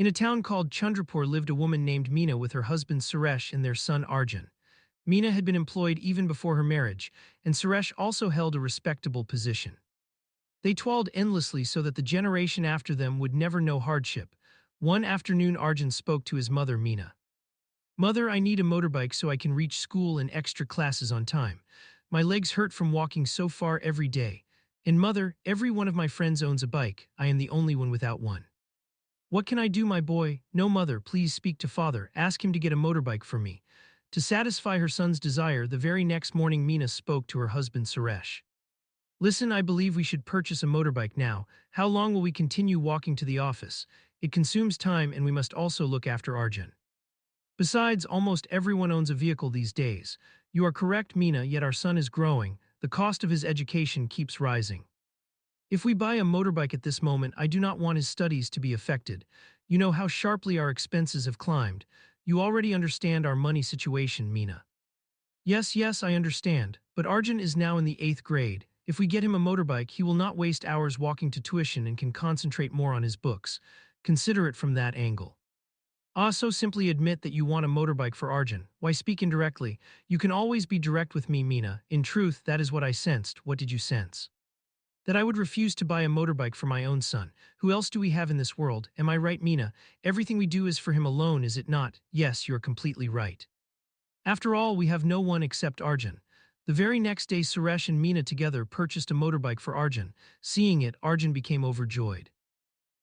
In a town called Chandrapur lived a woman named Meena with her husband Suresh and their son Arjun. Meena had been employed even before her marriage, and Suresh also held a respectable position. They toiled endlessly so that the generation after them would never know hardship. One afternoon Arjun spoke to his mother Meena. "Mother, I need a motorbike so I can reach school and extra classes on time. My legs hurt from walking so far every day. And mother, every one of my friends owns a bike. I am the only one without one. What can I do, my boy?" "No, mother, please speak to father. Ask him to get a motorbike for me." To satisfy her son's desire, the very next morning Meena spoke to her husband Suresh. "Listen, I believe we should purchase a motorbike now. How long will we continue walking to the office? It consumes time and we must also look after Arjun. Besides, almost everyone owns a vehicle these days. You are correct, Meena, yet our son is growing. The cost of his education keeps rising. If we buy a motorbike at this moment, I do not want his studies to be affected. You know how sharply our expenses have climbed. You already understand our money situation, Meena." "Yes, yes, I understand. But Arjun is now in the 8th grade. If we get him a motorbike, he will not waste hours walking to tuition and can concentrate more on his books. Consider it from that angle." So simply admit that you want a motorbike for Arjun. Why speak indirectly? You can always be direct with me, Meena. In truth, that is what I sensed. What did you sense? That I would refuse to buy a motorbike for my own son. Who else do we have in this world? Am I right, Meena? Everything we do is for him alone, is it not? Yes, you're completely right. After all, we have no one except Arjun. The very next day, Suresh and Meena together purchased a motorbike for Arjun. Seeing it, Arjun became overjoyed.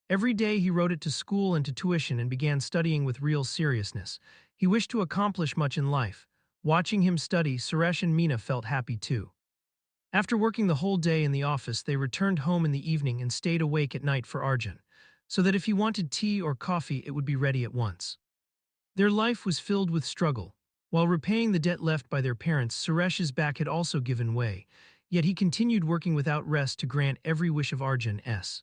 Every day he rode it to school and to tuition and began studying with real seriousness. He wished to accomplish much in life. Watching him study, Suresh and Meena felt happy too. After working the whole day in the office, they returned home in the evening and stayed awake at night for Arjun, so that if he wanted tea or coffee, it would be ready at once. Their life was filled with struggle. While repaying the debt left by their parents, Suresh's back had also given way, yet he continued working without rest to grant every wish of Arjun's.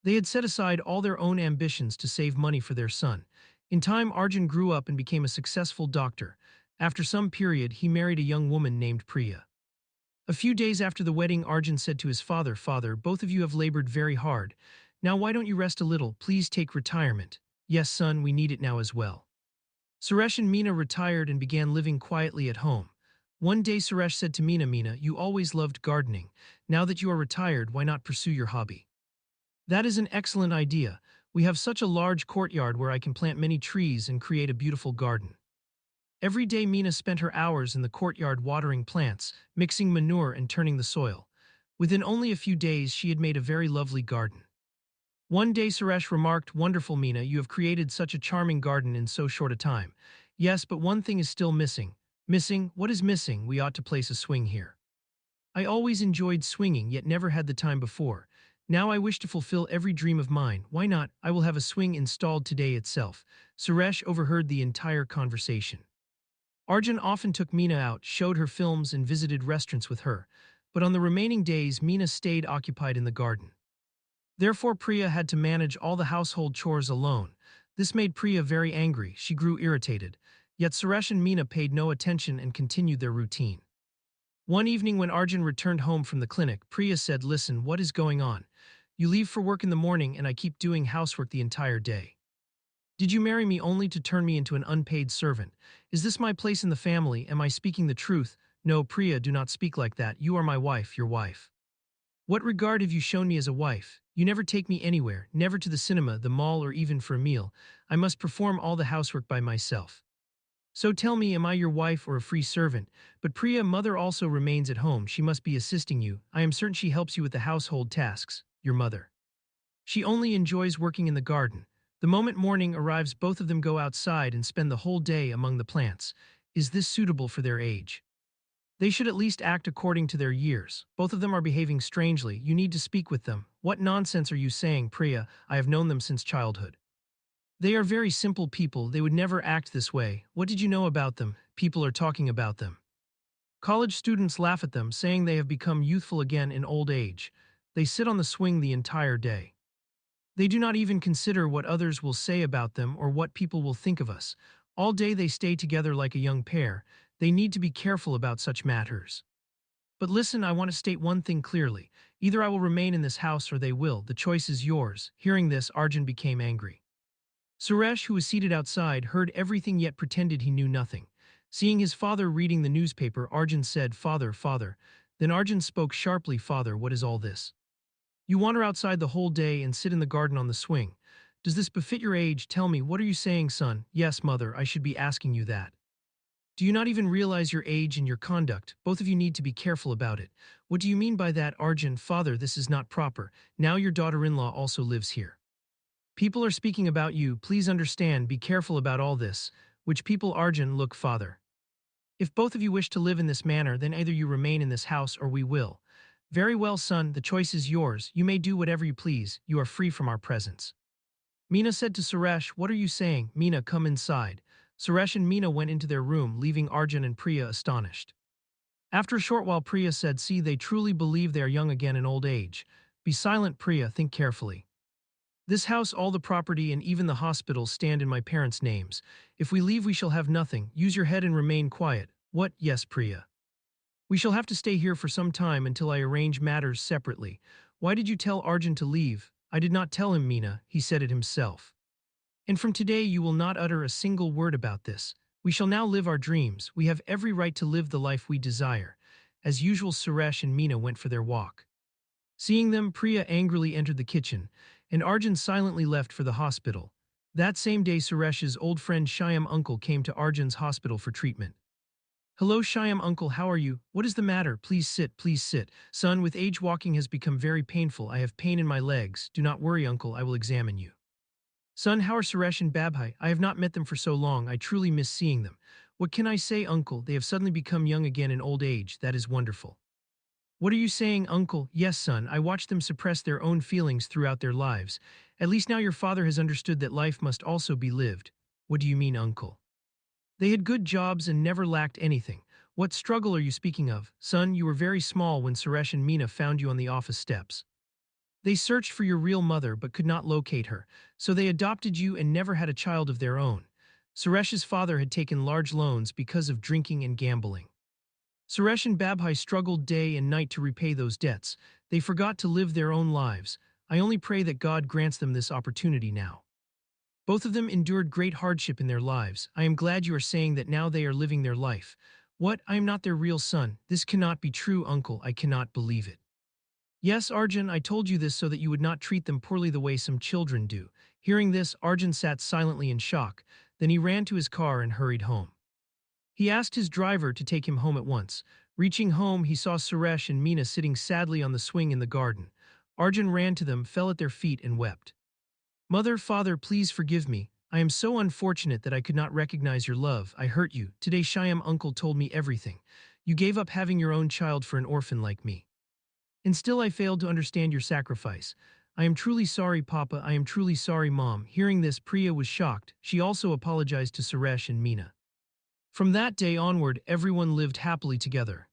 They had set aside all their own ambitions to save money for their son. In time, Arjun grew up and became a successful doctor. After some period, he married a young woman named Priya. A few days after the wedding, Arjun said to his father, "Father, both of you have labored very hard. Now why don't you rest a little? Please take retirement." "Yes, son, we need it now as well." Suresh and Meena retired and began living quietly at home. One day Suresh said to Meena, "Meena, you always loved gardening. Now that you are retired, why not pursue your hobby?" "That is an excellent idea. We have such a large courtyard where I can plant many trees and create a beautiful garden." Every day Meena spent her hours in the courtyard watering plants, mixing manure and turning the soil. Within only a few days she had made a very lovely garden. One day Suresh remarked, "Wonderful, Meena, you have created such a charming garden in so short a time." "Yes, but one thing is still missing." "Missing? What is missing?" "We ought to place a swing here. I always enjoyed swinging, yet never had the time before. Now I wish to fulfill every dream of mine. Why not? I will have a swing installed today itself." Suresh overheard the entire conversation. Arjun often took Meena out, showed her films, and visited restaurants with her. But on the remaining days, Meena stayed occupied in the garden. Therefore, Priya had to manage all the household chores alone. This made Priya very angry. She grew irritated. Yet Suresh and Meena paid no attention and continued their routine. One evening when Arjun returned home from the clinic, Priya said, "Listen, what is going on? You leave for work in the morning and I keep doing housework the entire day. Did you marry me only to turn me into an unpaid servant? Is this my place in the family? Am I speaking the truth?" "No, Priya, do not speak like that. You are my wife, your wife. What regard have you shown me as a wife? You never take me anywhere, never to the cinema, the mall, or even for a meal. I must perform all the housework by myself. So tell me, am I your wife or a free servant?" "But Priya, mother also remains at home. She must be assisting you. I am certain she helps you with the household tasks, your mother. She only enjoys working in the garden. The moment morning arrives, both of them go outside and spend the whole day among the plants. Is this suitable for their age? They should at least act according to their years. Both of them are behaving strangely. You need to speak with them." "What nonsense are you saying, Priya? I have known them since childhood. They are very simple people. They would never act this way. What did you know about them? People are talking about them. College students laugh at them, saying they have become youthful again in old age. They sit on the swing the entire day. They do not even consider what others will say about them or what people will think of us. All day they stay together like a young pair. They need to be careful about such matters. But listen, I want to state one thing clearly. Either I will remain in this house or they will. The choice is yours." Hearing this, Arjun became angry. Suresh, who was seated outside, heard everything yet pretended he knew nothing. Seeing his father reading the newspaper, Arjun said, "Father, father." Then Arjun spoke sharply, "Father, what is all this? You wander outside the whole day and sit in the garden on the swing. Does this befit your age? Tell me, what are you saying, son?" "Yes, mother, I should be asking you that. Do you not even realize your age and your conduct? Both of you need to be careful about it." "What do you mean by that, Arjun?" "Father, this is not proper. Now your daughter-in-law also lives here. People are speaking about you. Please understand, be careful about all this." "Which people, Arjun?" "Look, father. If both of you wish to live in this manner, then either you remain in this house or we will." "Very well, son, the choice is yours. You may do whatever you please. You are free from our presence." Meena said to Suresh, "What are you saying?" "Meena, come inside." Suresh and Meena went into their room, leaving Arjun and Priya astonished. After a short while, Priya said, "See, they truly believe they are young again in old age." "Be silent, Priya, think carefully. This house, all the property, and even the hospital stand in my parents' names. If we leave, we shall have nothing. Use your head and remain quiet." "What?" "Yes, Priya. We shall have to stay here for some time until I arrange matters separately." "Why did you tell Arjun to leave?" "I did not tell him, Meena. He said it himself. And from today you will not utter a single word about this. We shall now live our dreams. We have every right to live the life we desire." As usual, Suresh and Meena went for their walk. Seeing them, Priya angrily entered the kitchen, and Arjun silently left for the hospital. That same day, Suresh's old friend Shyam uncle came to Arjun's hospital for treatment. "Hello, Shyam uncle, how are you? What is the matter? Please sit, please sit." "Son, with age walking has become very painful. I have pain in my legs." "Do not worry, uncle, I will examine you." "Son, how are Suresh and Babhai? I have not met them for so long. I truly miss seeing them." "What can I say, uncle? They have suddenly become young again in old age. That is wonderful." "What are you saying, uncle?" "Yes, son, I watched them suppress their own feelings throughout their lives. At least now your father has understood that life must also be lived." "What do you mean, uncle?" "They had good jobs and never lacked anything." "What struggle are you speaking of?" "Son, you were very small when Suresh and Meena found you on the office steps. They searched for your real mother but could not locate her, so they adopted you and never had a child of their own. Suresh's father had taken large loans because of drinking and gambling. Suresh and Babhai struggled day and night to repay those debts. They forgot to live their own lives. I only pray that God grants them this opportunity now. Both of them endured great hardship in their lives. I am glad you are saying that now they are living their life." "What? I am not their real son. This cannot be true, uncle. I cannot believe it." "Yes, Arjun, I told you this so that you would not treat them poorly the way some children do." Hearing this, Arjun sat silently in shock. Then he ran to his car and hurried home. He asked his driver to take him home at once. Reaching home, he saw Suresh and Meena sitting sadly on the swing in the garden. Arjun ran to them, fell at their feet, and wept. "Mother, father, please forgive me. I am so unfortunate that I could not recognize your love. I hurt you. Today Shyam uncle told me everything. You gave up having your own child for an orphan like me. And still I failed to understand your sacrifice. I am truly sorry, Papa. I am truly sorry, Mom." Hearing this, Priya was shocked. She also apologized to Suresh and Meena. From that day onward, everyone lived happily together.